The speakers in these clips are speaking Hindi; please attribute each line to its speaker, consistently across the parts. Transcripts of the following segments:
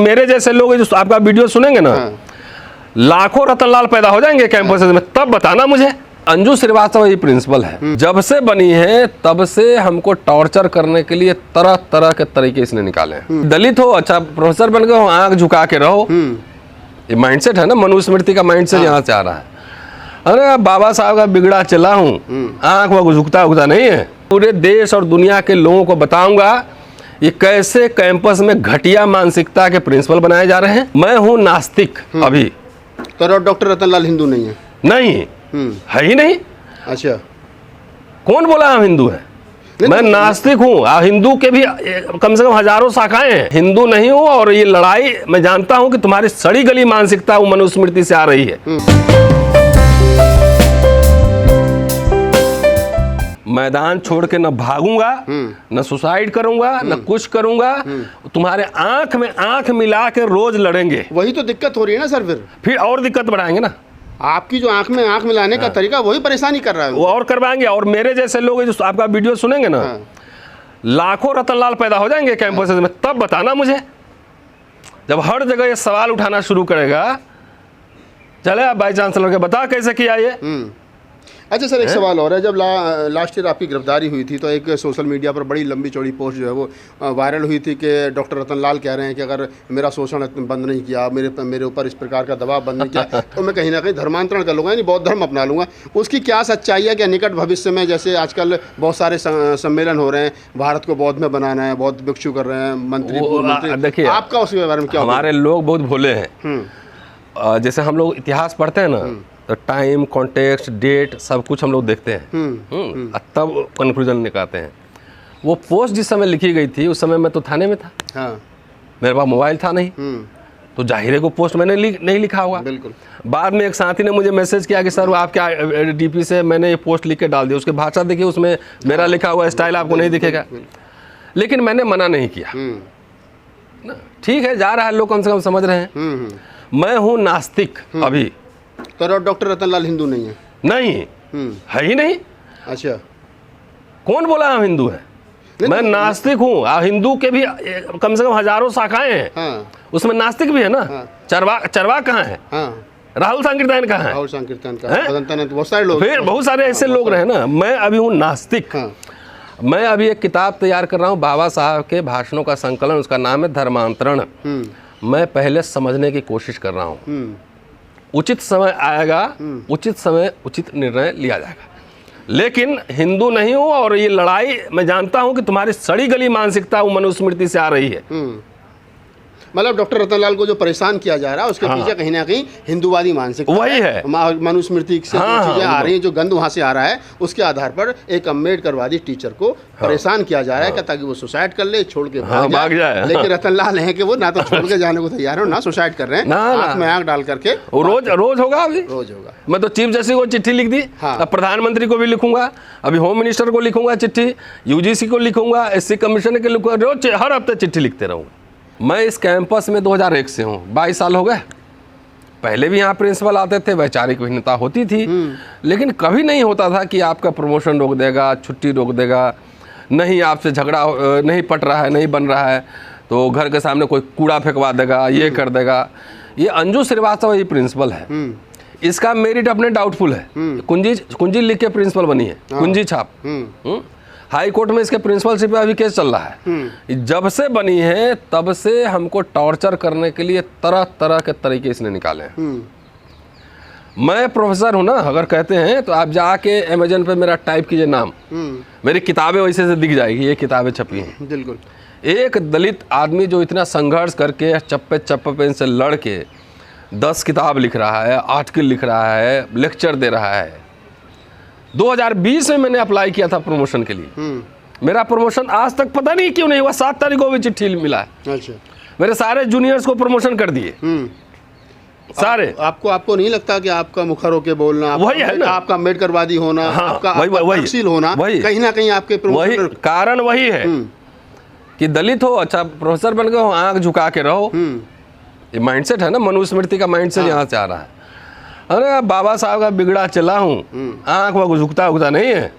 Speaker 1: मेरे जैसे लोग जो आपका वीडियो सुनेंगे ना, लाखों रतनलाल पैदा हो जाएंगे कैंपस में, तब बताना मुझे। अंजू श्रीवास्तव ये प्रिंसिपल है, जब से बनी है तब से हमको टॉर्चर करने के लिए तरह तरह के तरीके इसने निकाले हैं। दलित हो, अच्छा प्रोफेसर बन गए हो, आंख झुका के रहो, ये माइंडसेट है ना, मनुस्मृति का माइंडसेट यहाँ से आ रहा है। अरे बाबा साहब का बिगड़ा चला हूँ, आंख वो झुकता उगता नहीं है। पूरे देश और दुनिया के लोगों को बताऊंगा ये कैसे कैंपस में घटिया मानसिकता के प्रिंसिपल बनाए जा रहे हैं। मैं हूँ नास्तिक अभी।
Speaker 2: तो डॉक्टर रतनलाल हिंदू नहीं है?
Speaker 1: नहीं है ही नहीं।
Speaker 2: अच्छा,
Speaker 1: कौन बोला हम हिंदू हैं? मैं नास्तिक हूँ। हिंदू के भी कम से कम हजारों शाखाएं हैं, हिंदू नहीं हूँ। और ये लड़ाई मैं जानता हूँ कि तुम्हारी सड़ी गली मानसिकता वो मनुस्मृति से आ रही है। मैदान छोड़ के न भागूंगा, न सुसाइड करूंगा, न कुछ करूंगा। तुम्हारे आंख में आंख मिला के रोज लड़ेंगे।
Speaker 2: वही तो दिक्कत हो रही है ना सर। फिर
Speaker 1: और दिक्कत बढ़ाएंगे ना।
Speaker 2: आपकी जो आंख में आंख मिलाने का तरीका वही परेशानी कर रहा है।
Speaker 1: वो और करवाएंगे। और मेरे जैसे लोग जो आपका वीडियो सुनेंगे ना, लाखों रतनलाल पैदा हो जाएंगे कैंपस में, तब बताना मुझे। जब हर जगह ये सवाल उठाना शुरू करेगा, चले आप वाइस चांसलर के बता कैसे किया ये।
Speaker 2: अच्छा सर, एक सवाल और है। जब लास्ट ईयर आपकी गिरफ्तारी हुई थी तो एक सोशल मीडिया पर बड़ी लंबी चौड़ी पोस्ट जो है वो वायरल हुई थी कि डॉक्टर रतनलाल कह रहे हैं कि अगर मेरा शोषण बंद नहीं किया, मेरे ऊपर इस प्रकार का दबाव बंद नहीं किया तो मैं कहीं ना कहीं धर्मांतरण कर लूँगा, यानी बौद्ध धर्म अपना लूँगा। उसकी क्या सच्चाई है? क्या निकट भविष्य में, जैसे आजकल बहुत सारे सम्मेलन हो रहे हैं, भारत को बौद्ध में बनाना है, बौद्ध भिक्षु कर रहे हैं मंत्री, देखिए आपका उसके बारे में क्या? हमारे
Speaker 1: लोग बहुत भोले हैं। जैसे हम लोग इतिहास पढ़ते हैं ना, तो टाइम, कॉन्टेक्स्ट, डेट सब कुछ हम लोग देखते हैं, तब कंक्लूजन निकालते हैं। वो पोस्ट जिस समय लिखी गई थी उस समय मैं तो थाने में था। मेरे पास मोबाइल था नहीं, तो जाहिर है को पोस्ट मैंने नहीं लिखा होगा।
Speaker 2: बिल्कुल।
Speaker 1: बाद में एक साथी ने मुझे मैसेज किया कि सर वो आप क्या डीपी से मैंने ये पोस्ट लिख के डाल दिया, उसकी भाषा देखिए, उसमें मेरा लिखा हुआ स्टाइल आपको नहीं दिखेगा। लेकिन मैंने मना नहीं किया। ठीक है, जा रहा है, लोग कम से कम समझ रहे हैं। मैं हूँ नास्तिक अभी।
Speaker 2: तो डॉक्टर रतनलाल हिंदू नहीं है?
Speaker 1: नहीं है ही नहीं।
Speaker 2: अच्छा,
Speaker 1: कौन बोला हम हिंदू हैं? मैं नास्तिक हूँ। हिंदू के भी कम से कम हजारों शाखाएं हैं, उसमें नास्तिक भी है ना। चरवा कहाँ है? राहुल सांकीर्तन कहाँ है?
Speaker 2: राहुल सांकीर्तन का बहुत सारे लोग,
Speaker 1: फिर बहुत सारे ऐसे लोग रहे ना। मैं अभी हूँ नास्तिक। मैं अभी एक किताब तैयार कर रहा हूँ बाबा साहब के भाषणों का संकलन, उसका नाम है धर्मांतरण। मैं पहले समझने की कोशिश कर रहा हूँ। उचित समय आएगा, उचित समय उचित निर्णय लिया जाएगा। लेकिन हिंदू नहीं हूं। और ये लड़ाई मैं जानता हूं कि तुम्हारी सड़ी गली मानसिकता वो मनुस्मृति से आ रही है।
Speaker 2: मतलब डॉक्टर रतनलाल को जो परेशान किया जा रहा है उसके पीछे कहीं ना कहीं हिंदूवादी मानसिकता
Speaker 1: वही है।
Speaker 2: मनुस्मृति से चीजें आ रही हैं, जो गंद वहां से आ रहा है, उसके आधार पर एक अम्बेडकरवादी टीचर को परेशान किया जा रहा है ताकि वो सुसाइड कर ले, छोड़ के भाग जाए। लेकिन रतनलाल है कि वो ना तो छोड़ के जाने को तैयार हो, ना सुसाइड कर रहे हैं, आंख में आंख डाल करके।
Speaker 1: रोज होगा, अभी
Speaker 2: रोज होगा।
Speaker 1: मैं तो चीफ जस्टिस को चिट्ठी लिख दी, अब प्रधानमंत्री को भी लिखूंगा, अभी होम मिनिस्टर को लिखूंगा चिट्ठी, यूजीसी को लिखूंगा, एससी कमीशन के लिखूंगा, रोज हर हफ्ते चिट्ठी लिखते रहूंगा। मैं इस कैंपस में 2001 से हूँ, 22 साल हो गए। पहले भी यहाँ प्रिंसिपल आते थे, वैचारिक भिन्नता होती थी, लेकिन कभी नहीं होता था कि आपका प्रमोशन रोक देगा, छुट्टी रोक देगा, नहीं आपसे झगड़ा नहीं पट रहा है, नहीं बन रहा है तो घर के सामने कोई कूड़ा फेंकवा देगा, ये कर देगा। ये अंजू श्रीवास्तव ये प्रिंसिपल है, इसका मेरिट अपने डाउटफुल है। कुंजी लिख के प्रिंसिपल बनी है, कुंजी छाप। हाई कोर्ट में इसके प्रिंसिपलशिप पे अभी केस चल रहा है। जब से बनी है तब से हमको टॉर्चर करने के लिए तरह तरह के तरीके इसने निकाले हैं। मैं प्रोफेसर हूं ना, अगर कहते हैं तो आप जाके अमेजन पे मेरा टाइप कीजिए नाम, मेरी किताबें वैसे से दिख जाएगी। ये किताबें छपी हैं।
Speaker 2: बिल्कुल।
Speaker 1: एक दलित आदमी जो इतना संघर्ष करके चप्पे चप्पे पे इनसे लड़ के 10 किताब लिख रहा है, आर्टिकल लिख रहा है, लेक्चर दे रहा है। 2020 में मैंने अप्लाई किया था प्रमोशन के लिए। मेरा प्रमोशन आज तक पता नहीं क्यों नहीं हुआ। 7 तारीख को भी चिट्ठी मिला है। अच्छा। मेरे सारे जूनियर्स को प्रमोशन कर दिए, सारे।
Speaker 2: आपको नहीं लगता कि आपका मुखर होके बोलना,
Speaker 1: वही है ना,
Speaker 2: आपका अम्बेडकरवादी होना, आपका तहसील होना, कहीं ना कहीं आपके
Speaker 1: प्रमोशन कारण वही है कि दलित हो, अच्छा प्रोफेसर बन गए हो, आंख झुका के रहो। ये माइंडसेट है ना, मनुस्मृति का माइंडसेट यहाँ से आ रहा है। अरे बाबा साहब का बिगड़ा चला हूँ, आंख वो झुकता उगता नहीं है।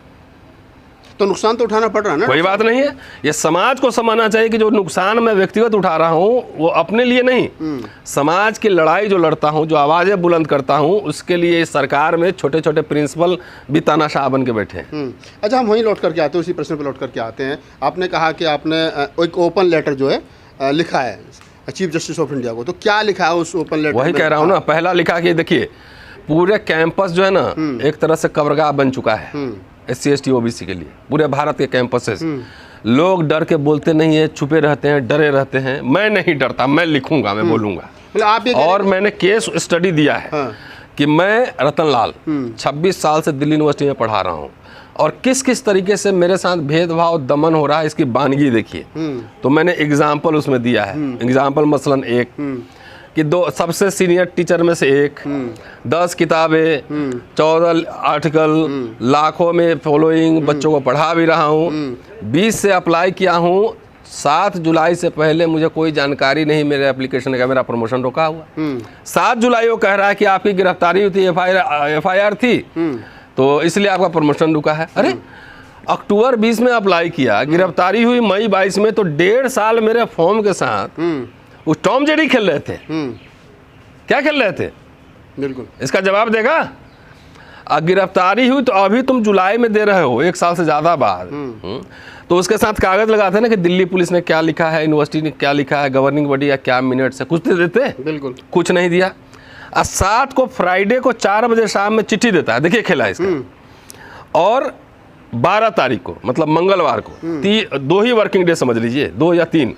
Speaker 2: तो नुकसान तो उठाना पड़ रहा है ना।
Speaker 1: कोई बात नहीं है, ये समाज को समझना चाहिए कि जो नुकसान मैं व्यक्तिगत उठा रहा हूँ वो अपने लिए नहीं, समाज की लड़ाई जो लड़ता हूँ, जो आवाज़ें बुलंद करता हूँ, उसके लिए सरकार में छोटे छोटे प्रिंसिपल भी तानाशाह बन के बैठे हैं।
Speaker 2: अच्छा, हम वहीं लौट करके आते हैं, उसी प्रश्न पर लौट करके आते हैं। आपने कहा कि आपने एक ओपन लेटर जो है लिखा है चीफ जस्टिस ऑफ इंडिया को, तो क्या लिखा है उस ओपन लेटर?
Speaker 1: वही कह रहा हूँ ना, पहला लिखा कि देखिए पूरे कैंपस जो है ना एक तरह से कब्रगाह बन चुका है SC ST OBC के लिए, पूरे भारत के कैंपसेस। लोग डर के बोलते नहीं है, छुपे रहते हैं, डरे रहते हैं। मैं नहीं डरता, मैं लिखूंगा, मैं बोलूंगा।
Speaker 2: मतलब आप ये
Speaker 1: और मैंने केस स्टडी दिया है कि मैं रतन लाल 26 साल से दिल्ली यूनिवर्सिटी में पढ़ा रहा हूँ और किस किस तरीके से मेरे साथ भेदभाव दमन हो रहा है, इसकी बानगी देखिए। तो मैंने एग्जाम्पल उसमें दिया है। एग्जाम्पल मसलन एक कि 2 सबसे सीनियर टीचर में से एक, 10 किताबें, 14 आर्टिकल, लाखों में फॉलोइंग, बच्चों को पढ़ा भी रहा हूँ। 20 से अप्लाई किया हूँ, 7 जुलाई से पहले मुझे कोई जानकारी नहीं मेरे एप्लीकेशन का, मेरा प्रमोशन रोका हुआ। 7 जुलाई वो कह रहा है कि आपकी गिरफ्तारी हुई थी, FIR थी, तो इसलिए आपका प्रमोशन रुका है। अरे अक्टूबर 20 में अप्लाई किया, गिरफ्तारी हुई मई 22 में, तो 1.5 साल मेरे फॉर्म के साथ वो टॉम जेरी खेल रहे थे। क्या खेल रहे थे?
Speaker 2: बिल्कुल,
Speaker 1: इसका जवाब देगा। गिरफ्तारी हुई तो अभी तुम जुलाई में दे रहे हो, 1 साल से ज़्यादा बाद। तो उसके साथ कागज़ लगाते हैं ना कि दिल्ली पुलिस ने क्या लिखा है, यूनिवर्सिटी ने क्या लिखा है, गवर्निंग बॉडी या क्या मिनट से कुछ दे देते।
Speaker 2: बिल्कुल,
Speaker 1: कुछ नहीं दिया। 7 को फ्राइडे को 4 बजे शाम में चिट्ठी देता है, देखिए खेला इसका। और 12 तारीख को मतलब मंगलवार को 2 ही वर्किंग डे समझ लीजिए, 2 या 3,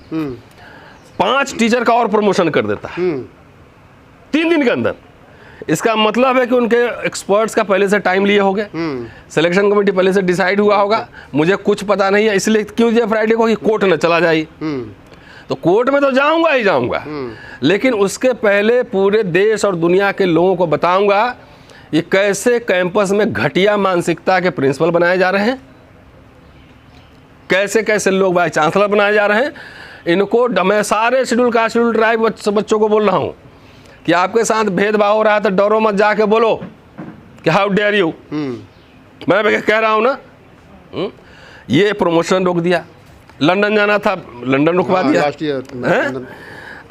Speaker 1: 5 टीचर का और प्रमोशन कर देता है 3 दिन के अंदर। इसका मतलब है कि उनके एक्सपर्ट्स का पहले से टाइम लिए होंगे, सिलेक्शन कमेटी पहले से डिसाइड हुआ होगा, मुझे कुछ पता नहीं है, इसलिए क्यों दिया फ्राइडे को कि कोर्ट न चला जाए। तो कोर्ट में तो जाऊंगा ही जाऊंगा, लेकिन उसके पहले पूरे देश और दुनिया के लोगों को बताऊंगा ये कैसे कैंपस में घटिया मानसिकता के प्रिंसिपल बनाए जा रहे हैं, कैसे कैसे लोग वाइस चांसलर बनाए जा रहे हैं। इनको मैं सारे शेड्यूल कास्ट शेड्यूल ट्राइब बच्चों को बोल रहा हूँ कि आपके साथ भेदभाव हो रहा है तो डरो मत, जाके बोलो कि हाउ डेयर यू। मैं कह रहा हूँ ना। ये प्रमोशन रोक दिया, लंदन जाना था लंदन रुकवा दिया।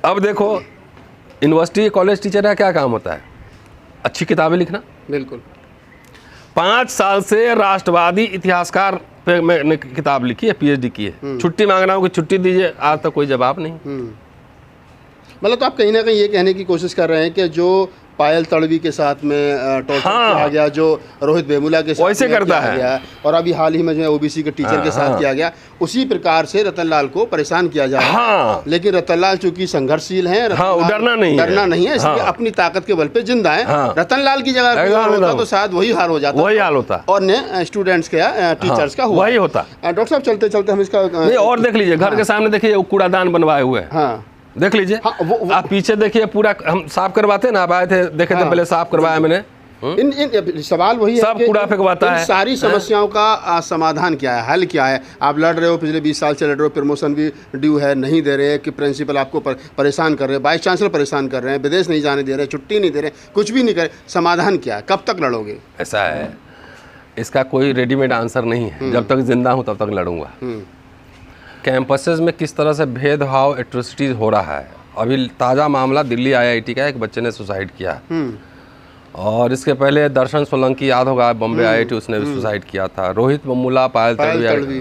Speaker 1: अब देखो यूनिवर्सिटी कॉलेज टीचर का क्या काम होता है? अच्छी किताबें लिखना।
Speaker 2: बिल्कुल,
Speaker 1: 5 साल से राष्ट्रवादी इतिहासकार पे मैंने किताब लिखी है, PhD की है। छुट्टी मांग रहा हूँ कि छुट्टी दीजिए, आज तक कोई जवाब नहीं।
Speaker 2: मतलब तो आप कहीं ना कहीं ये कहने की कोशिश कर रहे हैं कि जो पायल तड़वी के साथ में टॉर्चर किया गया, जो रोहित वेमुला के साथ
Speaker 1: वैसे करता है
Speaker 2: गया, और अभी हाल ही में जो है OBC के टीचर के साथ किया गया, उसी प्रकार से रतनलाल को परेशान किया जा रहा है। लेकिन रतनलाल चूंकि संघर्षशील है,
Speaker 1: डरना नहीं है,
Speaker 2: इसलिए अपनी ताकत के बल पे जिंदा है। रतनलाल की जगह होता तो शायद वही हाल हो जाता,
Speaker 1: वही हाल होता,
Speaker 2: और ने स्टूडेंट्स का टीचर्स का
Speaker 1: वही होता।
Speaker 2: डॉक्टर साहब चलते चलते हम इसका
Speaker 1: और देख लीजिए, घर के सामने देखिए कूड़ादान बनवाए हुए हैं, देख लीजिए। आप पीछे देखिए, पूरा हम साफ करवाते हैं ना, आप आए थे देखे थे, पहले साफ करवाया मैंने।
Speaker 2: इन सवाल वही है,
Speaker 1: सब कूड़ा फेंकवाता है।
Speaker 2: सारी समस्याओं का समाधान क्या है, हल क्या है? आप लड़ रहे हो, पिछले 20 साल से लड़ रहे हो, प्रमोशन भी ड्यू है, नहीं दे रहे कि प्रिंसिपल आपको परेशान कर रहे हैं, वाइस चांसलर परेशान कर रहे हैं, विदेश नहीं जाने दे रहे, छुट्टी नहीं दे रहे, कुछ भी नहीं कर रहे। समाधान क्या है? कब तक लड़ोगे?
Speaker 1: ऐसा है, इसका कोई रेडीमेड आंसर नहीं है। जब तक जिंदा हूँ तब तक लड़ूंगा। कैंपसेस में किस तरह से भेदभाव एट्रोसिटीज़ हो रहा है, अभी ताज़ा मामला दिल्ली IIT का, एक बच्चे ने सुसाइड किया। और इसके पहले दर्शन सोलंकी, याद होगा, बॉम्बे IIT, उसने भी सुसाइड किया था। रोहित वेमुला, पायल तड़वी।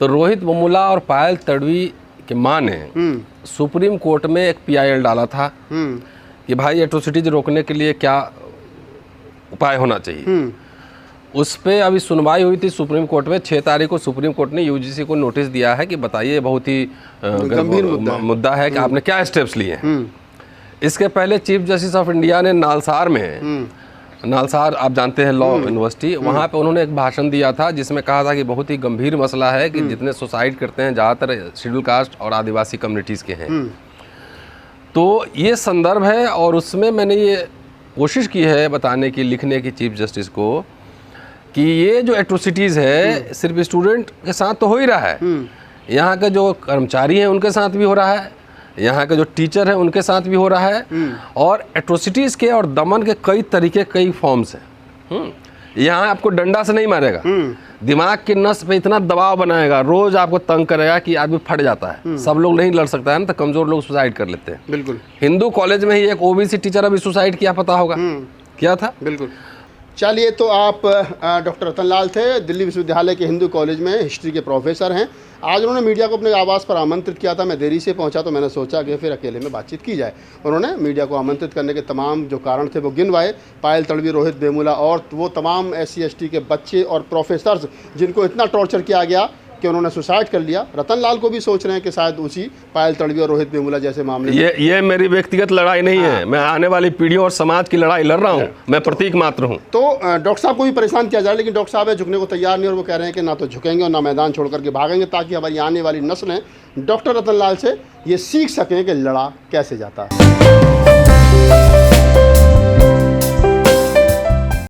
Speaker 1: तो रोहित वेमुला और पायल तड़वी की माँ ने सुप्रीम कोर्ट में एक PIL डाला था कि भाई एट्रोसिटीज रोकने के लिए क्या उपाय होना चाहिए। उस पर अभी सुनवाई हुई थी सुप्रीम कोर्ट में। 6 तारीख को सुप्रीम कोर्ट ने UGC को नोटिस दिया है कि बताइए, बहुत ही गंभीर मुद्दा है कि आपने क्या स्टेप्स लिए हैं। इसके पहले चीफ जस्टिस ऑफ इंडिया ने नालसार में, नालसार आप जानते हैं लॉ यूनिवर्सिटी, वहाँ पे उन्होंने एक भाषण दिया था जिसमें कहा था कि बहुत ही गंभीर मसला है कि जितने सुसाइड करते हैं ज़्यादातर शेड्यूल कास्ट और आदिवासी कम्युनिटीज़ के हैं। तो ये संदर्भ है, और उसमें मैंने ये कोशिश की है बताने की, लिखने की चीफ जस्टिस को कि ये जो एट्रोसिटीज़ है सिर्फ स्टूडेंट के साथ तो हो ही रहा है, यहाँ के जो कर्मचारी हैं उनके साथ भी हो रहा है, यहाँ के जो टीचर हैं उनके साथ भी हो रहा है। और एट्रोसिटीज़ के और दमन के कई तरीके, कई फॉर्म्स हैं। यहाँ आपको डंडा से नहीं मारेगा, दिमाग की नस पे इतना दबाव बनाएगा, रोज आपको तंग करेगा कि आदमी फट जाता है। सब लोग नहीं लड़ सकता है ना, तो कमजोर लोग सुसाइड कर लेते हैं।
Speaker 2: बिल्कुल।
Speaker 1: हिंदू कॉलेज में ही एक ओबीसी टीचर अभी सुसाइड किया, पता होगा क्या था?
Speaker 2: बिल्कुल। चलिए, तो आप डॉक्टर रतन लाल थे, दिल्ली विश्वविद्यालय के हिंदू कॉलेज में हिस्ट्री के प्रोफेसर हैं। आज उन्होंने मीडिया को अपने आवास पर आमंत्रित किया था। मैं देरी से पहुंचा तो मैंने सोचा कि फिर अकेले में बातचीत की जाए। उन्होंने मीडिया को आमंत्रित करने के तमाम जो कारण थे वो गिनवाए। पायल तड़वी, रोहित वेमुला और वो तमाम SC ST के बच्चे और प्रोफेसर्स जिनको इतना टॉर्चर किया गया कि उन्होंने सुसाइड कर लिया। रतन लाल को भी सोच रहे हैं कि शायद उसी पायल तड़वी और रोहित वेमुला जैसे मामले
Speaker 1: ये मेरी व्यक्तिगत लड़ाई नहीं है, मैं आने वाली पीढ़ियों और समाज की लड़ाई लड़ रहा हूँ, मैं प्रतीक मात्र हूँ।
Speaker 2: तो डॉक्टर साहब को भी परेशान किया जा रहा है, लेकिन डॉक्टर साहब है झुकने को तैयार नहीं, और वो कह रहे हैं कि ना तो झुकेंगे और ना मैदान छोड़ करके भागेंगे, ताकि हमारी आने वाली नस्लें डॉक्टर रतन लाल से ये सीख सकें कि लड़ा कैसे जाता है।